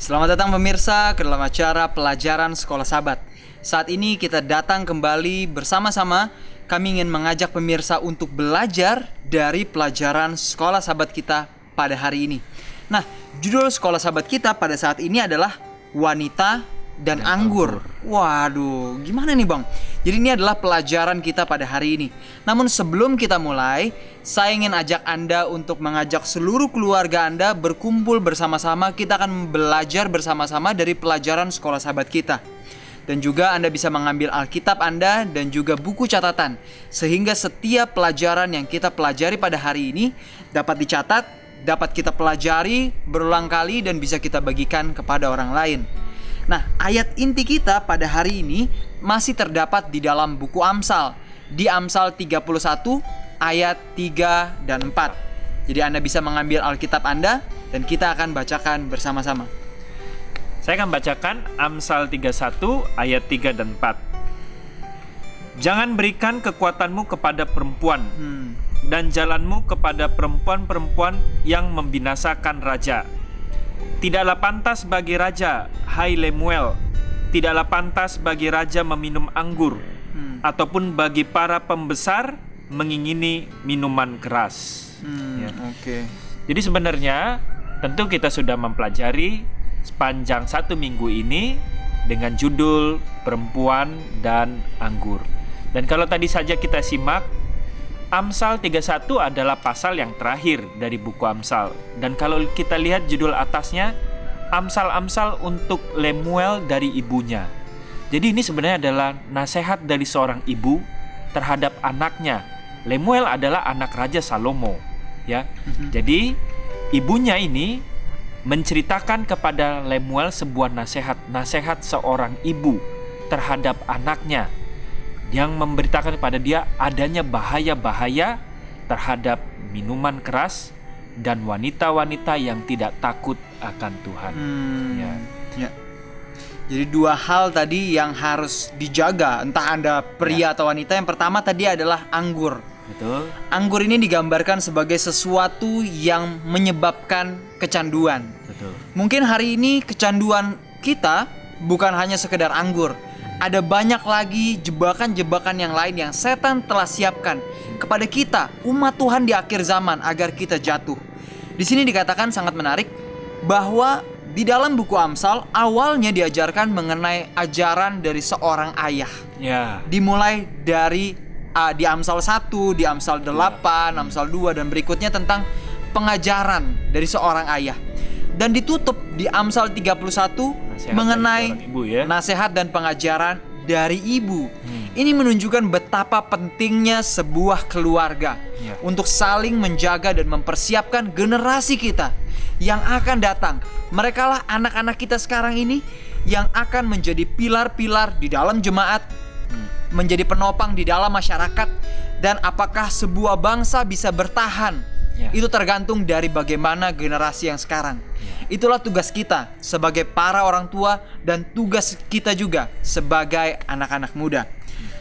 Selamat datang pemirsa ke dalam acara pelajaran Sekolah Sahabat. Saat ini kita datang kembali bersama-sama. Kami ingin mengajak pemirsa untuk belajar dari pelajaran Sekolah Sahabat kita pada hari ini. Nah, judul Sekolah Sahabat kita pada saat ini adalah Wanita dan Anggur. Waduh, gimana nih Bang? Jadi ini adalah pelajaran kita pada hari ini. Namun sebelum kita mulai, saya ingin ajak Anda untuk mengajak seluruh keluarga Anda berkumpul bersama-sama. Kita akan belajar bersama-sama dari pelajaran Sekolah Sahabat kita. Dan juga Anda bisa mengambil Alkitab Anda dan juga buku catatan, sehingga setiap pelajaran yang kita pelajari pada hari ini dapat dicatat, dapat kita pelajari berulang kali dan bisa kita bagikan kepada orang lain. Nah, ayat inti kita pada hari ini masih terdapat di dalam buku Amsal, di Amsal 31 ayat 3 dan 4. Jadi Anda bisa mengambil Alkitab Anda dan kita akan bacakan bersama-sama. Saya akan bacakan Amsal 31 ayat 3 dan 4. Jangan berikan kekuatanmu kepada perempuan dan jalanmu kepada perempuan-perempuan yang membinasakan raja. Tidaklah pantas bagi raja, hai Lemuel, tidaklah pantas bagi raja meminum anggur, ataupun bagi para pembesar mengingini minuman keras. Oke. Jadi sebenarnya tentu kita sudah mempelajari sepanjang 1 minggu ini dengan judul perempuan dan anggur. Dan kalau tadi saja kita simak, Amsal 31 adalah pasal yang terakhir dari buku Amsal. Dan kalau kita lihat judul atasnya, Amsal-Amsal untuk Lemuel dari ibunya. Jadi ini sebenarnya adalah nasihat dari seorang ibu terhadap anaknya. Lemuel adalah anak Raja Salomo, ya. Jadi ibunya ini menceritakan kepada Lemuel sebuah nasihat seorang ibu terhadap anaknya, yang memberitakan kepada dia adanya bahaya-bahaya terhadap minuman keras dan wanita-wanita yang tidak takut akan Tuhan. Ya. Jadi dua hal tadi yang harus dijaga, entah Anda pria atau wanita. Yang pertama tadi adalah anggur. Betul. Anggur ini digambarkan sebagai sesuatu yang menyebabkan kecanduan. Betul. Mungkin hari ini kecanduan kita bukan hanya sekedar anggur. Ada banyak lagi jebakan-jebakan yang lain yang setan telah siapkan kepada kita, umat Tuhan di akhir zaman, agar kita jatuh. Di sini dikatakan sangat menarik bahwa di dalam buku Amsal awalnya diajarkan mengenai ajaran dari seorang ayah. Ya. Dimulai dari di Amsal 1, di Amsal 8, Amsal 2 dan berikutnya tentang pengajaran dari seorang ayah. Dan ditutup di Amsal 31 mengenai ibu, ya? nasihat dan pengajaran dari ibu. Ini menunjukkan betapa pentingnya sebuah keluarga untuk saling menjaga dan mempersiapkan generasi kita yang akan datang. Mereka lah anak-anak kita sekarang ini yang akan menjadi pilar-pilar di dalam jemaat, menjadi penopang di dalam masyarakat. Dan apakah sebuah bangsa bisa bertahan, itu tergantung dari bagaimana generasi yang sekarang. Itulah tugas kita sebagai para orang tua dan tugas kita juga sebagai anak-anak muda.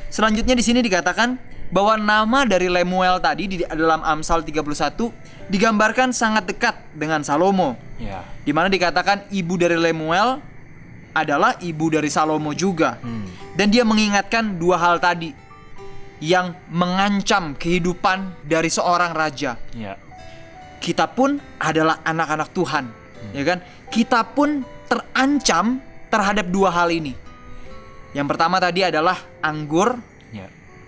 Selanjutnya di sini dikatakan bahwa nama dari Lemuel tadi di dalam Amsal 31 digambarkan sangat dekat dengan Salomo. Di mana dikatakan ibu dari Lemuel adalah ibu dari Salomo juga. Dan dia mengingatkan dua hal tadi yang mengancam kehidupan dari seorang raja. Kita pun adalah anak-anak Tuhan, ya kan? Kita pun terancam terhadap dua hal ini. Yang pertama tadi adalah anggur,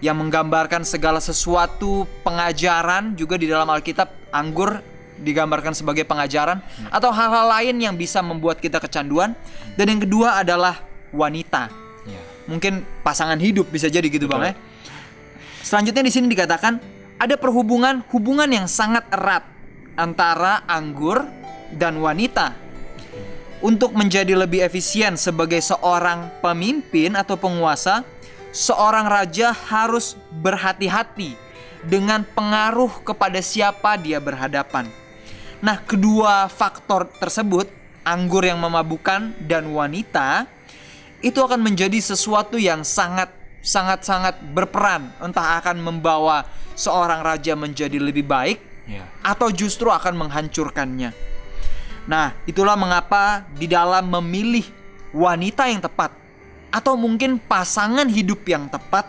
yang menggambarkan segala sesuatu pengajaran. Juga di dalam Alkitab anggur digambarkan sebagai pengajaran atau hal-hal lain yang bisa membuat kita kecanduan. Dan yang kedua adalah wanita. Mungkin pasangan hidup bisa jadi gitu. Betul. Bang ya. Selanjutnya di sini dikatakan ada hubungan yang sangat erat antara anggur dan wanita. Untuk menjadi lebih efisien sebagai seorang pemimpin atau penguasa, seorang raja harus berhati-hati dengan pengaruh kepada siapa dia berhadapan. Nah, kedua faktor tersebut, anggur yang memabukkan dan wanita, itu akan menjadi sesuatu yang sangat berperan. Entah akan membawa seorang raja menjadi lebih baik, atau justru akan menghancurkannya. Nah, itulah mengapa di dalam memilih wanita yang tepat atau mungkin pasangan hidup yang tepat,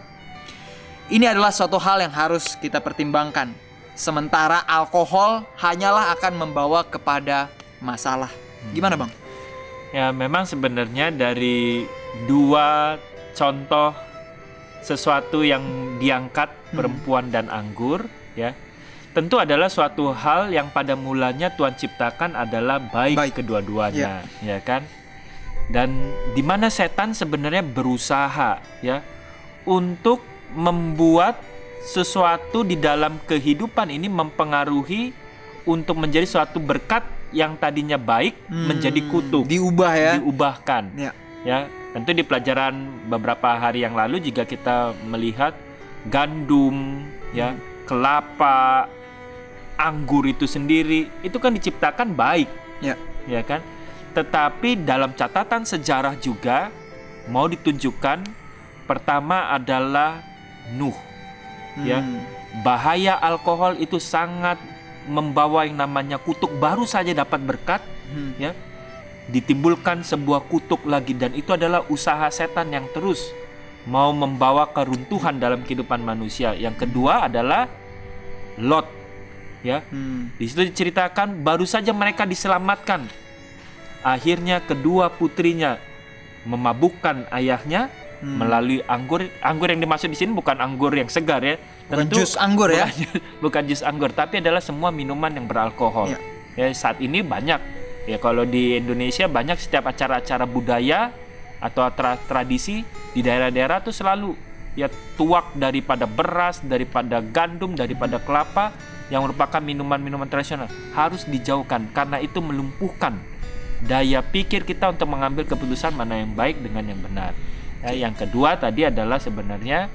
ini adalah suatu hal yang harus kita pertimbangkan. Sementara alkohol hanyalah akan membawa kepada masalah. Gimana, Bang? Ya, memang sebenarnya dari dua contoh sesuatu yang diangkat, perempuan dan anggur, ya, tentu adalah suatu hal yang pada mulanya Tuhan ciptakan adalah baik kedua-duanya, ya kan? Dan di mana setan sebenarnya berusaha, ya, untuk membuat sesuatu di dalam kehidupan ini mempengaruhi untuk menjadi suatu berkat yang tadinya baik menjadi kutuk, diubahkan, ya. Tentu di pelajaran beberapa hari yang lalu juga kita melihat gandum, ya, kelapa, anggur itu sendiri itu kan diciptakan baik, ya kan? Tetapi dalam catatan sejarah juga mau ditunjukkan, pertama adalah Nuh, ya, bahaya alkohol itu sangat membawa yang namanya kutuk. Baru saja dapat berkat, ya, ditimbulkan sebuah kutuk lagi, dan itu adalah usaha setan yang terus mau membawa keruntuhan dalam kehidupan manusia. Yang kedua adalah Lot, ya. Di situ diceritakan baru saja mereka diselamatkan, akhirnya kedua putrinya memabukkan ayahnya melalui anggur. Anggur yang dimaksud di sini bukan anggur yang segar, ya. Bukan jus anggur, ya. Bukan jus anggur, tapi adalah semua minuman yang beralkohol. Ya, saat ini banyak, ya, kalau di Indonesia banyak setiap acara-acara budaya atau tradisi di daerah-daerah tuh selalu, ya, tuak daripada beras, daripada gandum, daripada kelapa yang merupakan minuman-minuman tradisional harus dijauhkan karena itu melumpuhkan daya pikir kita untuk mengambil keputusan mana yang baik dengan yang benar. Ya, yang kedua tadi adalah sebenarnya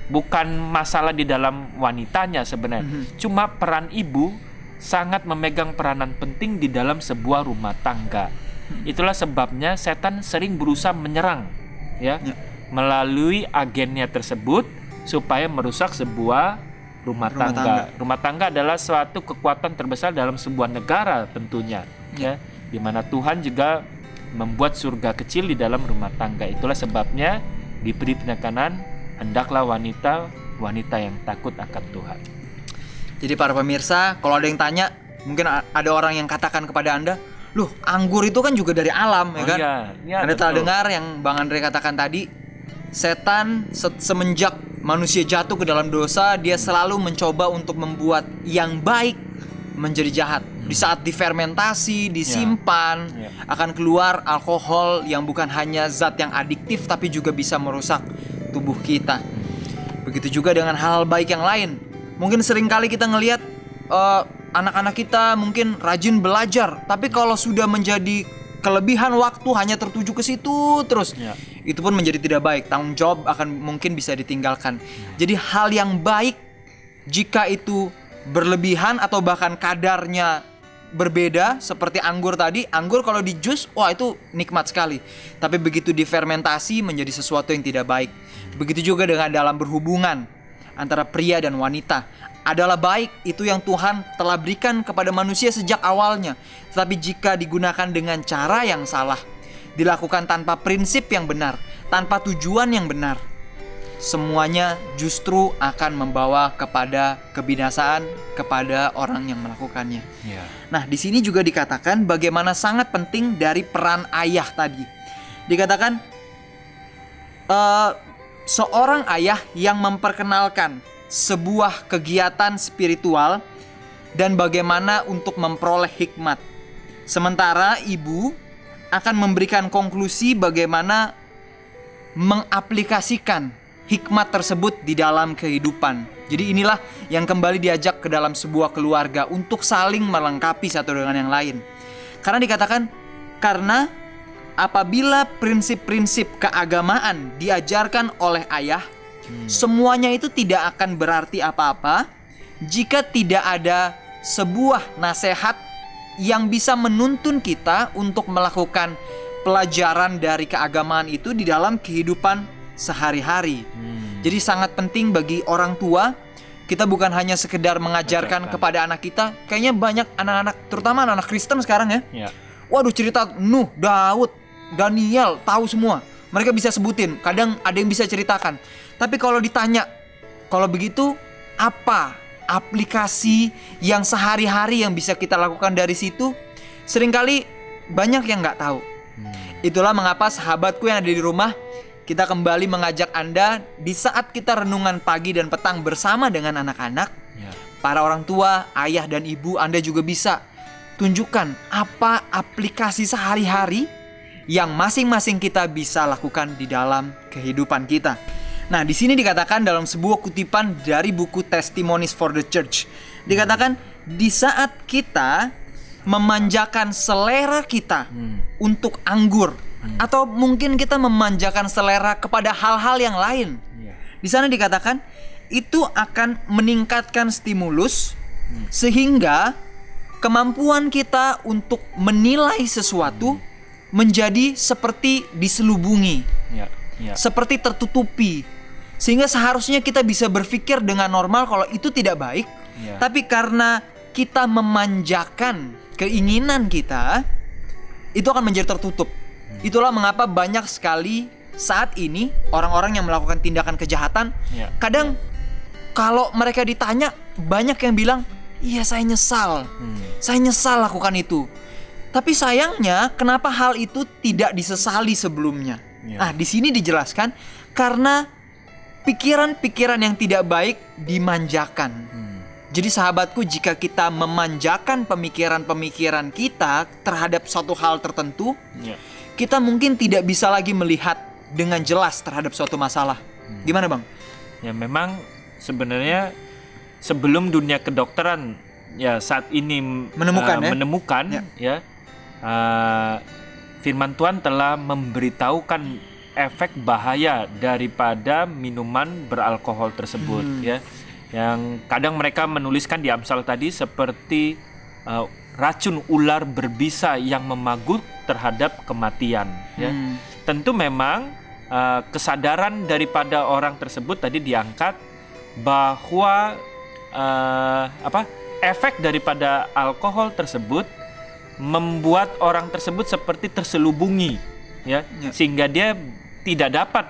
bukan masalah di dalam wanitanya sebenarnya, cuma peran ibu sangat memegang peranan penting di dalam sebuah rumah tangga. Itulah sebabnya setan sering berusaha menyerang, ya, melalui agennya tersebut supaya merusak sebuah rumah tangga. Rumah tangga adalah suatu kekuatan terbesar dalam sebuah negara tentunya, ya, di mana Tuhan juga membuat surga kecil di dalam rumah tangga. Itulah sebabnya diberi penekanan, hendaklah wanita yang takut akan Tuhan. Jadi para pemirsa, kalau ada yang tanya, mungkin ada orang yang katakan kepada Anda, "Loh, anggur itu kan juga dari alam," ya kan? Anda telah dengar yang Bang Andre katakan tadi, setan semenjak manusia jatuh ke dalam dosa, dia selalu mencoba untuk membuat yang baik menjadi jahat. Di saat difermentasi, disimpan, akan keluar alkohol yang bukan hanya zat yang adiktif tapi juga bisa merusak tubuh kita. Begitu juga dengan hal baik yang lain. Mungkin seringkali kita ngelihat anak-anak kita mungkin rajin belajar, tapi kalau sudah menjadi kelebihan waktu hanya tertuju ke situ terus, itu pun menjadi tidak baik. Tanggung jawab akan mungkin bisa ditinggalkan. Jadi hal yang baik, jika itu berlebihan atau bahkan kadarnya berbeda, seperti anggur tadi, anggur kalau di jus, wah itu nikmat sekali. Tapi begitu difermentasi menjadi sesuatu yang tidak baik. Begitu juga dengan dalam berhubungan antara pria dan wanita. Adalah baik, itu yang Tuhan telah berikan kepada manusia sejak awalnya. Tetapi jika digunakan dengan cara yang salah, dilakukan tanpa prinsip yang benar, tanpa tujuan yang benar, semuanya justru akan membawa kepada kebinasaan kepada orang yang melakukannya. Nah, di sini juga dikatakan bagaimana sangat penting dari peran ayah tadi. Dikatakan seorang ayah yang memperkenalkan sebuah kegiatan spiritual dan bagaimana untuk memperoleh hikmat. Sementara ibu akan memberikan konklusi bagaimana mengaplikasikan hikmat tersebut di dalam kehidupan. Jadi inilah yang kembali diajak ke dalam sebuah keluarga untuk saling melengkapi satu dengan yang lain. Karena dikatakan, karena apabila prinsip-prinsip keagamaan diajarkan oleh ayah, semuanya itu tidak akan berarti apa-apa jika tidak ada sebuah nasihat yang bisa menuntun kita untuk melakukan pelajaran dari keagamaan itu di dalam kehidupan sehari-hari. Jadi sangat penting bagi orang tua Kita bukan hanya sekedar mengajarkan kepada anak kita. Kayaknya banyak anak-anak, terutama anak-anak Kristen sekarang ya. Waduh, cerita Nuh, Daud, Daniel, tahu semua. Mereka bisa sebutin, kadang ada yang bisa ceritakan. Tapi kalau ditanya, kalau begitu apa aplikasi yang sehari-hari yang bisa kita lakukan dari situ? Seringkali banyak yang nggak tahu. Itulah mengapa sahabatku yang ada di rumah, kita kembali mengajak Anda di saat kita renungan pagi dan petang bersama dengan anak-anak. Para orang tua, ayah dan ibu, Anda juga bisa tunjukkan apa aplikasi sehari-hari yang masing-masing kita bisa lakukan di dalam kehidupan kita. Nah, di sini dikatakan dalam sebuah kutipan dari buku Testimonies for the Church. Dikatakan di saat kita memanjakan selera kita untuk anggur, atau mungkin kita memanjakan selera kepada hal-hal yang lain. Di sana dikatakan itu akan meningkatkan stimulus sehingga kemampuan kita untuk menilai sesuatu menjadi seperti diselubungi, seperti tertutupi, sehingga seharusnya kita bisa berpikir dengan normal kalau itu tidak baik. Tapi karena kita memanjakan keinginan kita, itu akan menjadi tertutup. Itulah mengapa banyak sekali saat ini orang-orang yang melakukan tindakan kejahatan, kadang kalau mereka ditanya, banyak yang bilang, iya saya nyesal, saya nyesal lakukan itu. Tapi sayangnya kenapa hal itu tidak disesali sebelumnya? Nah, di sini dijelaskan karena pikiran-pikiran yang tidak baik dimanjakan. Jadi sahabatku, jika kita memanjakan pemikiran-pemikiran kita terhadap suatu hal tertentu, kita mungkin tidak bisa lagi melihat dengan jelas terhadap suatu masalah. Gimana Bang? Ya memang sebenarnya sebelum dunia kedokteran saat ini menemukan firman Tuhan telah memberitahukan efek bahaya daripada minuman beralkohol tersebut, yang kadang mereka menuliskan di Amsal tadi seperti racun ular berbisa yang memagut terhadap kematian. Tentu memang kesadaran daripada orang tersebut tadi diangkat bahwa efek daripada alkohol tersebut membuat orang tersebut seperti terselubungi, sehingga dia tidak dapat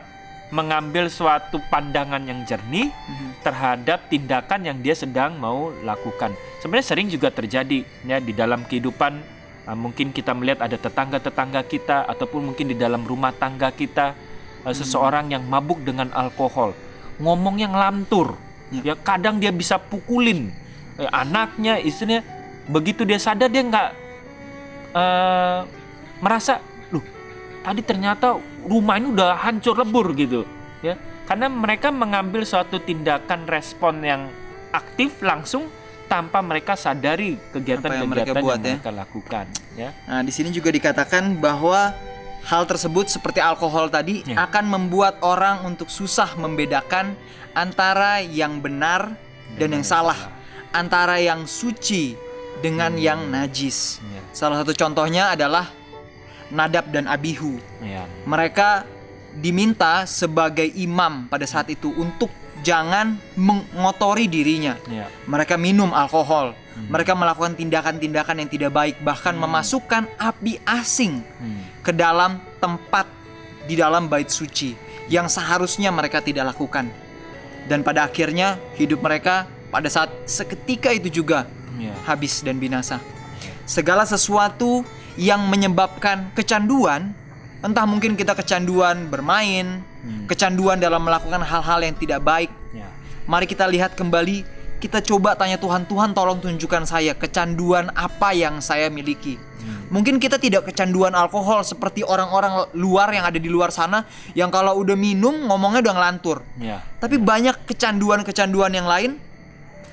mengambil suatu pandangan yang jernih terhadap tindakan yang dia sedang mau lakukan. Sebenarnya sering juga terjadi di dalam kehidupan. Mungkin kita melihat ada tetangga-tetangga kita, ataupun mungkin di dalam rumah tangga kita, seseorang yang mabuk dengan alkohol, ngomong yang lantur, kadang dia bisa pukulin anaknya, istrinya. Begitu dia sadar, dia nggak merasa, tadi ternyata rumah ini udah hancur lebur gitu, karena mereka mengambil suatu tindakan respon yang aktif langsung tanpa mereka sadari kegiatan-kegiatan yang mereka lakukan. Nah, di sini juga dikatakan bahwa hal tersebut seperti alkohol tadi akan membuat orang untuk susah membedakan antara yang benar dan yang salah, antara yang suci dengan yang najis. Salah satu contohnya adalah Nadab dan Abihu. Mereka diminta sebagai imam pada saat itu untuk jangan mengotori dirinya. Mereka minum alkohol. Mereka melakukan tindakan-tindakan yang tidak baik, bahkan memasukkan api asing ke dalam tempat di dalam bait suci yang seharusnya mereka tidak lakukan. Dan pada akhirnya hidup mereka pada saat seketika itu juga habis dan binasa. Segala sesuatu yang menyebabkan kecanduan, entah mungkin kita kecanduan bermain, kecanduan dalam melakukan hal-hal yang tidak baik. Mari kita lihat kembali, kita coba tanya Tuhan, Tuhan tolong tunjukkan saya kecanduan apa yang saya miliki. Mungkin kita tidak kecanduan alkohol seperti orang-orang luar yang ada di luar sana, yang kalau udah minum ngomongnya udah ngelantur. Tapi banyak kecanduan-kecanduan yang lain.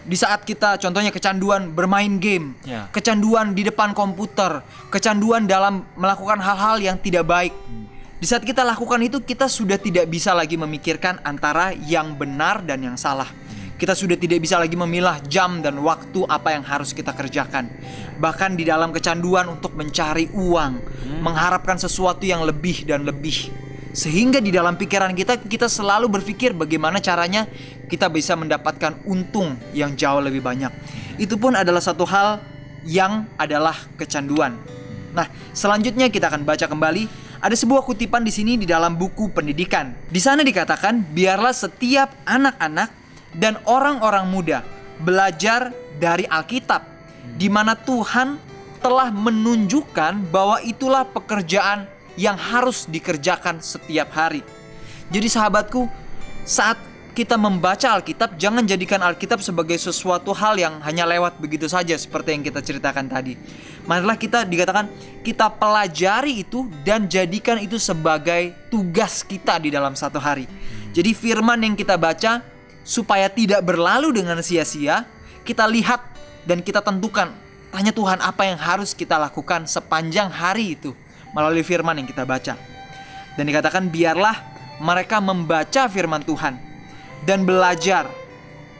Di saat kita contohnya kecanduan bermain game, kecanduan di depan komputer, kecanduan dalam melakukan hal-hal yang tidak baik. Di saat kita lakukan itu, kita sudah tidak bisa lagi memikirkan antara yang benar dan yang salah. Kita sudah tidak bisa lagi memilah jam dan waktu apa yang harus kita kerjakan. Bahkan di dalam kecanduan untuk mencari uang, mengharapkan sesuatu yang lebih dan lebih. Sehingga di dalam pikiran kita selalu berpikir bagaimana caranya kita bisa mendapatkan untung yang jauh lebih banyak. Itu pun adalah satu hal yang adalah kecanduan. Nah, selanjutnya kita akan baca kembali. Ada sebuah kutipan di sini di dalam buku pendidikan. Di sana dikatakan, biarlah setiap anak-anak dan orang-orang muda belajar dari Alkitab, di mana Tuhan telah menunjukkan bahwa itulah pekerjaan yang harus dikerjakan setiap hari. Jadi sahabatku, saat kita membaca Alkitab, jangan jadikan Alkitab sebagai sesuatu hal yang hanya lewat begitu saja seperti yang kita ceritakan tadi. Marilah kita dikatakan kita pelajari itu dan jadikan itu sebagai tugas kita di dalam satu hari. Jadi firman yang kita baca supaya tidak berlalu dengan sia-sia, kita lihat dan kita tentukan, tanya Tuhan apa yang harus kita lakukan sepanjang hari itu melalui firman yang kita baca. Dan dikatakan biarlah mereka membaca firman Tuhan dan belajar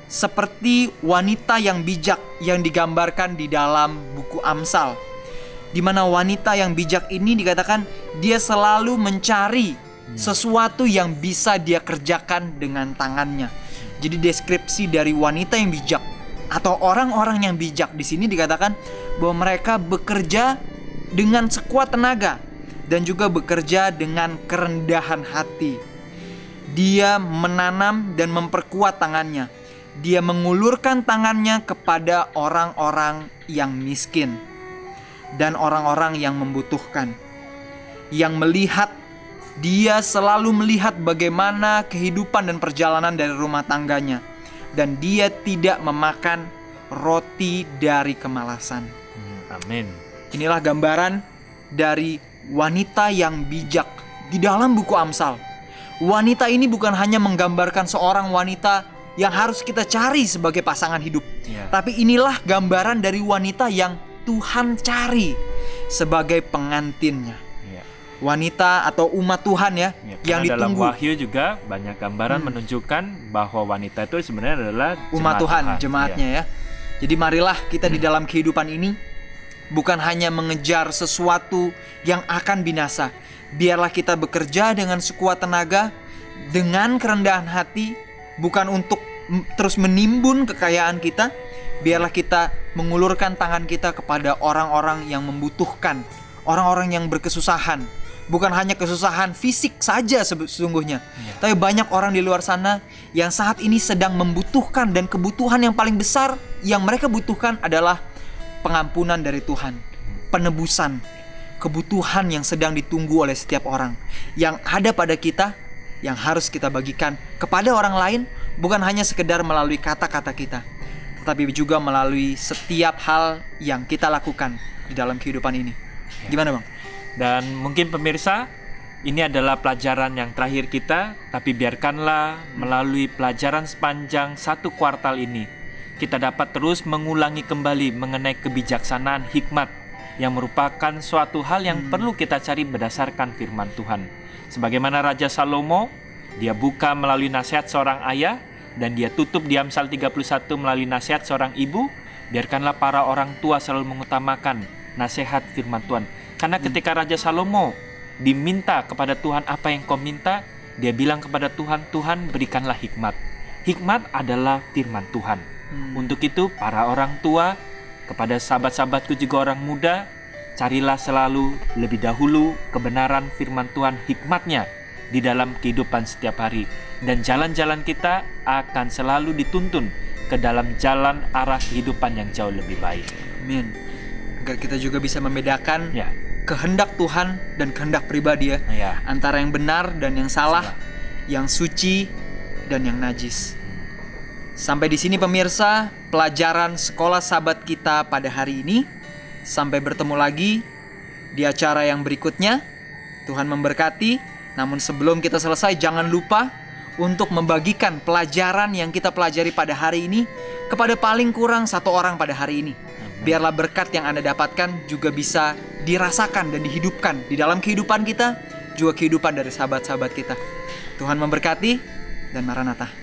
seperti wanita yang bijak yang digambarkan di dalam buku Amsal, di mana wanita yang bijak ini dikatakan dia selalu mencari sesuatu yang bisa dia kerjakan dengan tangannya. Jadi deskripsi dari wanita yang bijak atau orang-orang yang bijak di sini dikatakan bahwa mereka bekerja dengan sekuat tenaga dan juga bekerja dengan kerendahan hati. Dia menanam dan memperkuat tangannya. Dia mengulurkan tangannya kepada orang-orang yang miskin dan orang-orang yang membutuhkan. Yang melihat, dia selalu melihat bagaimana kehidupan dan perjalanan dari rumah tangganya. Dan dia tidak memakan roti dari kemalasan. Amin. Inilah gambaran dari wanita yang bijak di dalam buku Amsal. Wanita ini bukan hanya menggambarkan seorang wanita yang harus kita cari sebagai pasangan hidup, tapi inilah gambaran dari wanita yang Tuhan cari sebagai pengantinnya. Wanita atau umat Tuhan yang ditunggu. Dalam Wahyu juga banyak gambaran menunjukkan bahwa wanita itu sebenarnya adalah umat Tuhan, jemaatnya ya. Jadi marilah kita di dalam kehidupan ini bukan hanya mengejar sesuatu yang akan binasa. Biarlah kita bekerja dengan sekuat tenaga, dengan kerendahan hati, bukan untuk terus menimbun kekayaan kita. Biarlah kita mengulurkan tangan kita kepada orang-orang yang membutuhkan, orang-orang yang berkesusahan. Bukan hanya kesusahan fisik saja sesungguhnya, tapi banyak orang di luar sana yang saat ini sedang membutuhkan, dan kebutuhan yang paling besar yang mereka butuhkan adalah pengampunan dari Tuhan, penebusan, kebutuhan yang sedang ditunggu oleh setiap orang yang ada pada kita, yang harus kita bagikan kepada orang lain, bukan hanya sekedar melalui kata-kata kita, tetapi juga melalui setiap hal yang kita lakukan di dalam kehidupan ini. Gimana Bang? Dan mungkin pemirsa, ini adalah pelajaran yang terakhir kita, tapi biarkanlah melalui pelajaran sepanjang satu kuartal ini, kita dapat terus mengulangi kembali mengenai kebijaksanaan hikmat yang merupakan suatu hal yang perlu kita cari berdasarkan firman Tuhan. Sebagaimana Raja Salomo, dia buka melalui nasihat seorang ayah, dan dia tutup di Amsal 31 melalui nasihat seorang ibu. Biarkanlah para orang tua selalu mengutamakan nasihat firman Tuhan. Karena ketika Raja Salomo diminta kepada Tuhan apa yang kau minta, dia bilang kepada Tuhan, Tuhan berikanlah hikmat. Hikmat adalah firman Tuhan. Untuk itu para orang tua, kepada sahabat-sahabatku juga orang muda, carilah selalu lebih dahulu kebenaran firman Tuhan, hikmatnya di dalam kehidupan setiap hari. Dan jalan-jalan kita akan selalu dituntun ke dalam jalan arah kehidupan yang jauh lebih baik. Amin. Agar kita juga bisa membedakan kehendak Tuhan dan kehendak pribadi antara yang benar dan yang salah, yang suci dan yang najis. Sampai di sini pemirsa, pelajaran sekolah sahabat kita pada hari ini. Sampai bertemu lagi di acara yang berikutnya. Tuhan memberkati. Namun sebelum kita selesai, jangan lupa untuk membagikan pelajaran yang kita pelajari pada hari ini kepada paling kurang satu orang pada hari ini. Biarlah berkat yang Anda dapatkan juga bisa dirasakan dan dihidupkan di dalam kehidupan kita, juga kehidupan dari sahabat-sahabat kita. Tuhan memberkati dan Maranatha.